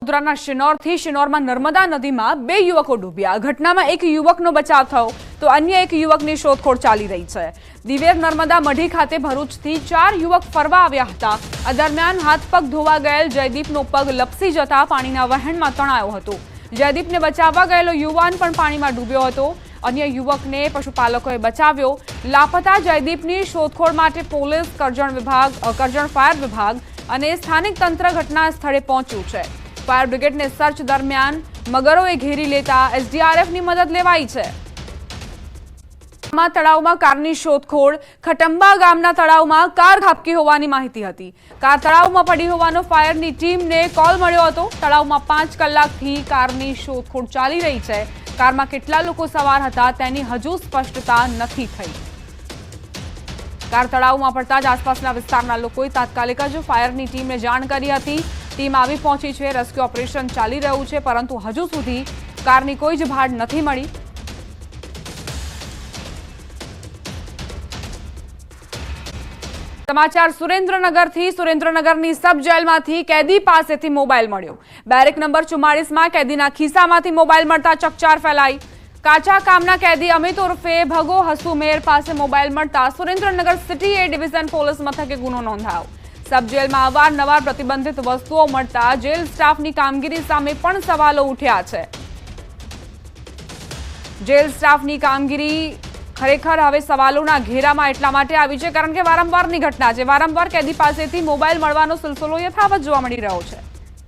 વડોદરાના શિનોરથી શિનોરમાં નર્મદા નદીમાં 2 યુવકો ડૂબ્યા। ઘટનામાં એક યુવકનો બચાવ થયો તો અન્ય એક યુવકની શોધખોળ ચાલી રહી છે। દિવેર નર્મદા મઢી ખાતે ભરૂચથી 4 યુવક ફરવા આવ્યા હતા। આ દરમિયાન હાથ પગ ધોવા ગયેલ જયદીપનો પગ લપસી જતા પાણીના વહેણમાં તણાયો હતો। જયદીપને બચાવવા ગયેલો યુવાન પણ પાણીમાં ડૂબ્યો હતો। અન્ય યુવકને પશુપાલકોએ બચાવ્યો। લાપતા જયદીપની શોધખોળ માટે પોલીસ, કરજણ ફાયર વિભાગ અને સ્થાનિક તંત્ર ઘટના સ્થળે પહોંચ્યું છે। फायर ब्रिगेड ने सर्च दरमियान मगरोए घेरी लेता एसडीआरएफ ની મદદ લેવાઈ છે। તળાવમાં કારની શોધખોળ। ખટંબા ગામના તળાવમાં કાર ખાબકી હોવાની માહિતી હતી। કાર તળાવમાં પડી હોવાનો ફાયરની ટીમને કોલ મળ્યો હતો। તળાવમાં 5 કલાકથી કારની શોધખોળ ચાલી રહી છે। કારમાં કેટલા લોકો સવાર હતા તેની હજુ સ્પષ્ટતા નથી થઈ। કાર તળાવમાં પડતા જ આસપાસના વિસ્તારના લોકોએ તાત્કાલિક જ ફાયરની ટીમને જાણ કરી હતી। ટીમ આવી પહોંચી છે। રેસ્ક્યુ ઓપરેશન ચાલી રહ્યું છે, પરંતુ હજુ સુધી કારની કોઈ જ ભાડ નથી મળી। સમાચાર સુરેન્દ્રનગરથી। સુરેન્દ્રનગરની સબ જેલમાંથી કેદી પાસેથી મોબાઈલ મળ્યો। બેરેક નંબર 44માં કેદીના ખિસ્સામાંથી મોબાઈલ મળતા ચકચાર ફેલાઈ। કાચા કામના કેદી અમિત ઉર્ફે ભગો હસુમેર પાસે મોબાઈલ મળતા સુરેન્દ્રનગર સિટી એ ડિવિઝન પોલીસ મથકે ગુનો નોંધાયો। સબ જેલમાં અવારનવાર પ્રતિબંધિત વસ્તુઓ મળતા જેલ સ્ટાફની કામગીરી સામે પણ સવાલો ઉઠ્યા છે। જેલ સ્ટાફની કામગીરી ખરેખર હવે સવાલોના ઘેરામાં એટલા માટે આવી છે કારણ કે વારંવારની ઘટના છે। વારંવાર કેદી પાસેથી મોબાઈલ મળવાનો સિલસિલો યથાવત જોવા મળી રહ્યો છે।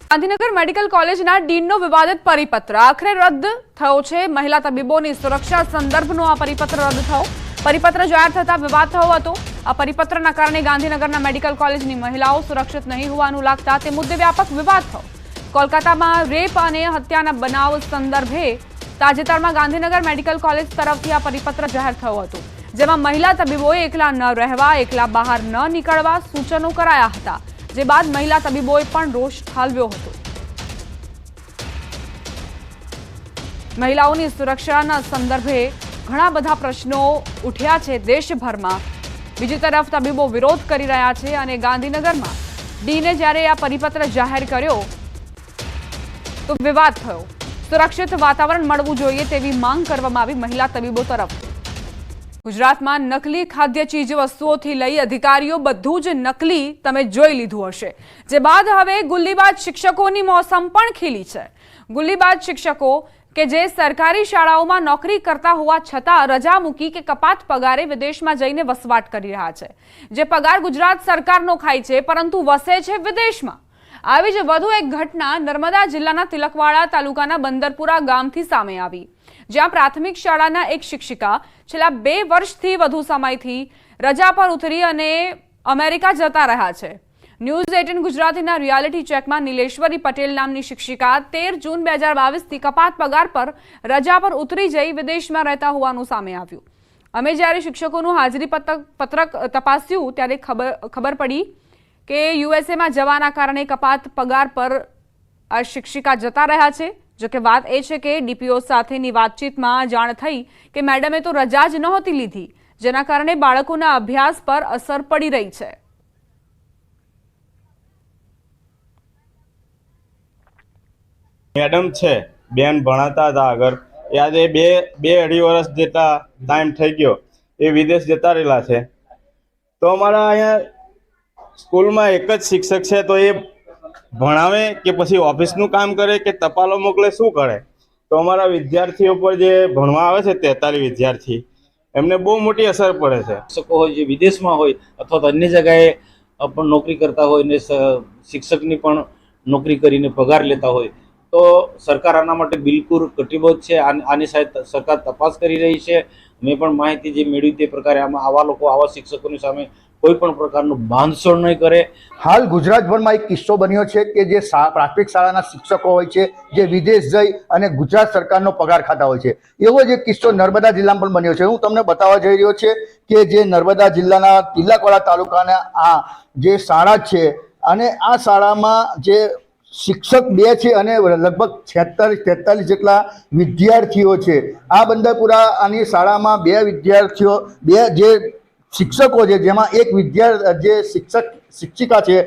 ગાંધીનગર મેડિકલ કોલેજના ડીનનો વિવાદિત પરિપત્ર આખરે રદ થયો છે। મહિલા તબીબોની સુરક્ષા સંદર્ભનો આ પરિપત્ર રદ થયો। પરિપત્ર જાહેર થતા વિવાદ થયો હતો। આ પરિપત્રના કારણે ગાંધીનગરના મેડિકલ કોલેજની મહિલાઓ સુરક્ષિત નહીં હોવાનું લાગતા તે મુદ્દે વ્યાપક વિવાદ થયો। કોલકાતામાં રેપ અને હત્યાના બનાવ સંદર્ભે તાજેતરમાં ગાંધીનગર મેડિકલ કોલેજ તરફથી આ પરિપત્ર જાહેર થયો હતો, જેમાં મહિલા તબીબોએ એકલા ન રહેવા, એકલા બહાર ન નીકળવા સૂચનો કરાયા હતા, જે બાદ મહિલા તબીબોએ પણ રોષ ઠાલવ્યો હતો। મહિલાઓની સુરક્ષાના સંદર્ભે ઘણા બધા પ્રશ્નો ઉઠ્યા છે દેશભરમાં। બીજી તરફ તબીબો વિરોધ કરી રહ્યા છે અને ગાંધીનગરમાં ડીને જ્યારે આ પરિપત્ર જાહેર કર્યો તો વિવાદ થયો। સુરક્ષિત વાતાવરણ મળવું જોઈએ તેવી માંગ કરવામાં આવી મહિલા તબીબો તરફથી। ગુજરાતમાં નકલી ખાદ્ય ચીજ વસ્તુઓથી લઈ અધિકારીઓ બધું જ નકલી તમે જોઈ લીધું હશે, જે બાદ હવે ગુલ્લીબાજ શિક્ષકોની મોસમ પણ ખીલી છે। ગુલ્લીબાજ શિક્ષકો કે જે સરકારી શાળાઓમાં નોકરી કરતા હોવા છતાં રજા મૂકી કે કપાત પગારે વિદેશમાં જઈને વસવાટ કરી રહ્યા છે, જે પગાર ગુજરાત સરકારનો ખાય છે પરંતુ વસે છે વિદેશમાં। આવી જ વધુ એક ઘટના નર્મદા જિલ્લાના તિલકવાડા તાલુકાના બંદરપુરા ગામથી સામે આવી, જ્યાં પ્રાથમિક શાળાના એક શિક્ષિકા છેલ્લા 2 વર્ષથી વધુ સમયથી રજા પર ઉતરી અને અમેરિકા જતા રહ્યા છે। ન્યૂઝ 18 ગુજરાતીના રિયાલિટી ચેકમાં નીલેશ્વરી પટેલ નામની શિક્ષિકા 13 જૂન 2022થી કપાત પગાર પર રજા પર ઉતરી જઈ વિદેશમાં રહેતા હોવાનું સામે આવ્યું। અમે જ્યારે શિક્ષકોનું હાજરી પત્રક તપાસ્યું ત્યારે ખબર પડી કે યુએસએમાં જવાના કારણે કપાત પગાર પર આ શિક્ષિકા જતા રહ્યા છે। જોકે વાત એ છે કે ડીપીઓ સાથેની વાતચીતમાં જાણ થઈ કે મેડમે તો રજા જ નહોતી લીધી, જેના કારણે બાળકોના અભ્યાસ પર અસર પડી રહી છે। મેડમ છે, બેન ભણાતા હતા આગળ, યાદ બે 2.5 વર્ષ જેટલા ટાઈમ થઈ ગયો એ વિદેશ જતા રહેલા છે। તો અમારા અહીંયા સ્કૂલમાં એક જ શિક્ષક છે, તો એ ભણાવે કે પછી ઓફિસનું કામ કરે કે ટપાલો મોકલે, શું કરે? તો અમારા વિદ્યાર્થીઓ પર જે ભણવા આવે છે 43 વિદ્યાર્થી, એમને બહુ મોટી અસર પડે છે। શિક્ષકો હોય જે વિદેશમાં હોય અથવા તો અન્ય જગ્યાએ પણ નોકરી કરતા હોય ને શિક્ષકની પણ નોકરી કરીને પગાર લેતા હોય, તો સરકાર આના માટે બિલકુલ કટિબદ્ધ છે। આની સાથે સરકાર તપાસ કરી રહી છે। મેં પણ માહિતી જે મેળવી તે પ્રકારે આવા લોકો આવા શિક્ષકોની સામે કોઈ પણ પ્રકારનું બાંધછોડ નહીં કરે। હાલ ગુજરાતભરમાં એક કિસ્સો બન્યો છે કે જે પ્રાથમિક શાળાના શિક્ષકો હોય છે જે વિદેશ જઈ અને ગુજરાત સરકારનો પગાર ખાતા હોય છે, એવો જ એક કિસ્સો નર્મદા જિલ્લામાં પણ બન્યો છે। હું તમને બતાવવા જઈ રહ્યો છે કે જે નર્મદા જિલ્લાના તિલકવાડા તાલુકાના આ જે શાળા છે અને આ શાળામાં જે શિક્ષક 2 છે અને લગભગ 46-43 જેટલા વિદ્યાર્થીઓ છે। આ બંદરપુરા આની શાળામાં 2 વિદ્યાર્થીઓ જે શિક્ષકો છે, જેમાં એક જે શિક્ષિકા છે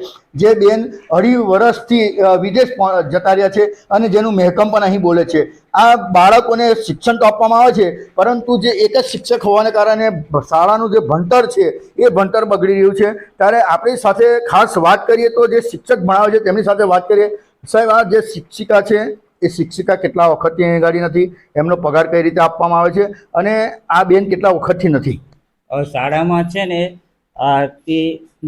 જે બેન 2.5 વર્ષથી વિદેશ જતા રહ્યા છે અને જેનું મહેકમ પણ અહીં બોલે છે. આ બાળકોને શિક્ષણ તો આપવામાં આવે છે, પરંતુ જે એક જ શિક્ષક હોવાને કારણે શાળાનું જે ભણતર છે એ ભણતર બગડી રહ્યું છે. ત્યારે આપણી સાથે ખાસ વાત કરીએ તો જે શિક્ષક ભણાવે છે તેમની સાથે વાત કરીએ. સાહેબ, આ જે શિક્ષિકા છે એ શિક્ષિકા કેટલા વખતથી અહીં ગાડી નથી, એમનો પગાર કઈ રીતે આપવામાં આવે છે અને આ બેન કેટલા વખતથી નથી? શાળામાં છે ને તે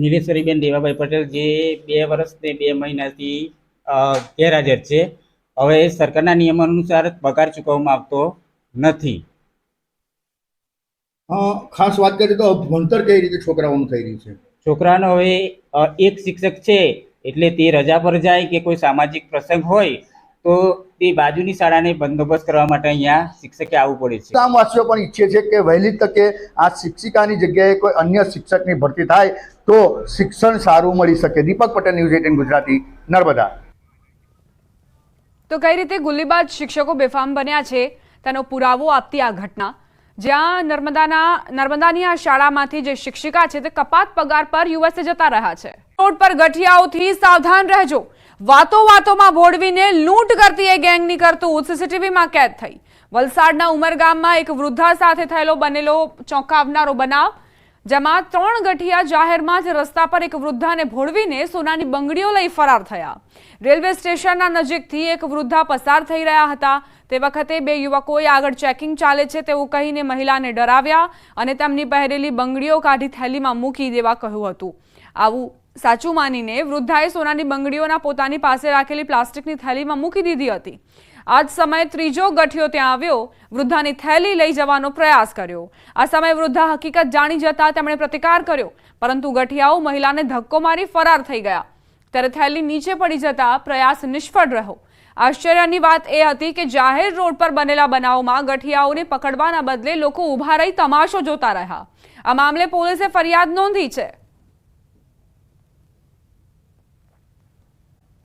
નીલેશ્વરીબેન દેવાભાઈ પટેલ જે 2 વર્ષ ને 2 મહિનાથી ગેરહાજર છે. હવે સરકારના નિયમ અનુસાર પગાર ચૂકવવામાં આવતો નથી. ખાસ વાત કરીએ તો ભણતર કઈ રીતે છોકરાઓનું થઈ રહ્યું છે? છોકરાનો હવે એક શિક્ષક છે એટલે તે રજા પર જાય કે કોઈ સામાજિક પ્રસંગ હોય તો તે બાજુની શાળાને બંદોબસ્ત કરવા માટે અહીંયા શિક્ષકે આવવું પડે છે. ગામવાસીઓ પણ ઈચ્છે છે કે વહેલી તકે આ શિક્ષિકાની જગ્યાએ કોઈ અન્ય શિક્ષકની ભરતી થાય તો શિક્ષણ સારું મળી શકે. દીપક પટેલ, ન્યૂઝ 18 ગુજરાતી, નર્મદા. તો કઈ રીતે ગુલીબાજ શિક્ષકો બેફામ બન્યા છે તેનો પુરાવો આપતી આ ઘટના, જ્યાં નર્મદાની આ શાળામાંથી જે શિક્ષિકા છે તે કપાત પગાર પર યુએસએ જતા રહ્યા છે. રોડ પર ગઠિયાઓથી સાવધાન રહેજો. વાતોમાં ભોળવીને લૂંટ કરતી એ ગેંગની કરતૂત સીસીટીવીમાં કેદ થઈ. વલસાડના ઉમરગામમાં એક વૃદ્ધા સાથે બનેલો ચોંકાવનારો બનાવ, જેમાં 3 ગઠિયા જાહેરમાં જ રસ્તા પર એક વૃદ્ધાને ભોળવીને સોનાની બંગડીઓ લઈ ફરાર થયા. રેલવે સ્ટેશનના નજીકથી એક વૃદ્ધા પસાર થઈ રહ્યા હતા તે વખતે 2 યુવકોએ આગળ ચેકિંગ ચાલે છે તેવું કહીને મહિલાને ડરાવ્યા અને તેમની પહેરેલી બંગડીઓ કાઢી થેલીમાં મૂકી દેવા કહ્યું હતું. આવું સાચું માનીને વૃદ્ધાએ સોનાની બંગડીઓના પોતાની પાસે રાખેલી પ્લાસ્ટિકની થેલીમાં મૂકી દીધી હતી. આ જ સમયે ત્રીજો ગઠિયો ત્યાં આવ્યો, વૃદ્ધાની થેલી લઈ જવાનો પ્રયાસ કર્યો. આ સમયે વૃદ્ધા હકીકત જાણી જતા તેમણે પ્રતિકાર કર્યો, પરંતુ ગઠિયાઓ મહિલાને ધક્કો મારી ફરાર થઈ ગયા. ત્યારે થેલી નીચે પડી જતા પ્રયાસ નિષ્ફળ રહ્યો. આશ્ચર્યની વાત એ હતી કે જાહેર રોડ પર બનેલા બનાવમાં ગઠિયાઓને પકડવાના બદલે લોકો ઊભા રહી તમાશો જોતા રહ્યા. આ મામલે પોલીસે ફરિયાદ નોંધી છે.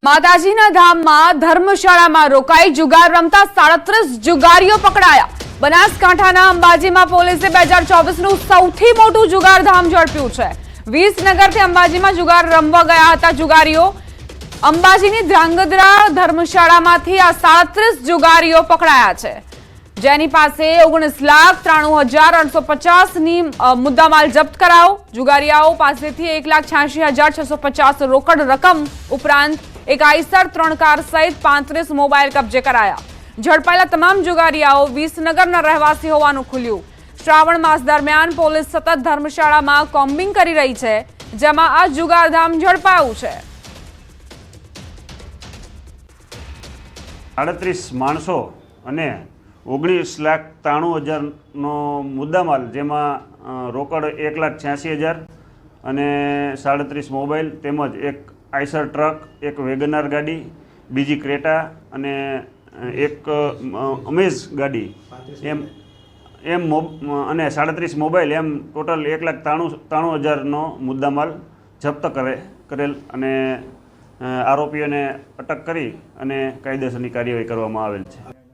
માતાજીના ધામમાં ધર્મશાળામાં રોકાઈ જુગાર રમતા 37 જુગારીઓ પકડાયા. બનાસકાંઠાના અંબાજીમાં પોલીસે 2024નું સૌથી મોટું જુગારધામ ઝડપ્યું છે. વિસનગરથી અંબાજીમાં જુગાર રમવા ગયા હતા જુગારીઓ. અંબાજીની ધ્રાંગધ્રા ધર્મશાળામાંથી આ 37 જુગારીઓ પકડાયા છે, જેની પાસે 19,93,850ની મુદ્દામાલ જપ્ત કરાયો. જુગારીયાઓ પાસેથી 1,86,650 રોકડ રકમ ઉપરાંત એક આઈસર 3 કાર સહિત 35 મોબાઈલ કબજે કરાયા. ઝડપાયેલા તમામ જુગારીયાઓ વિસનગરના રહેવાસી હોવાનું ખુલ્યું. શ્રાવણ માસ દરમિયાન પોલીસ સતત ધર્મશાળામાં કોમ્બિંગ કરી રહી છે, જેમાં આ જુગારધામ ઝડપાયું છે. 38 માણસો અને 19,93,000નો મુદ્દામાલ, જેમાં રોકડ 1,86,000 અને 37 મોબાઈલ તેમજ એક આઈસર ટ્રક, એક વેગનાર ગાડી, બીજી ક્રેટા અને એક અમેઝ ગાડી એમ અને 37 મોબાઈલ એમ ટોટલ 1,93,000નો મુદ્દામાલ જપ્ત કરેલ અને આરોપીઓને અટક કરી અને કાયદેસરની કાર્યવાહી કરવામાં આવેલ છે.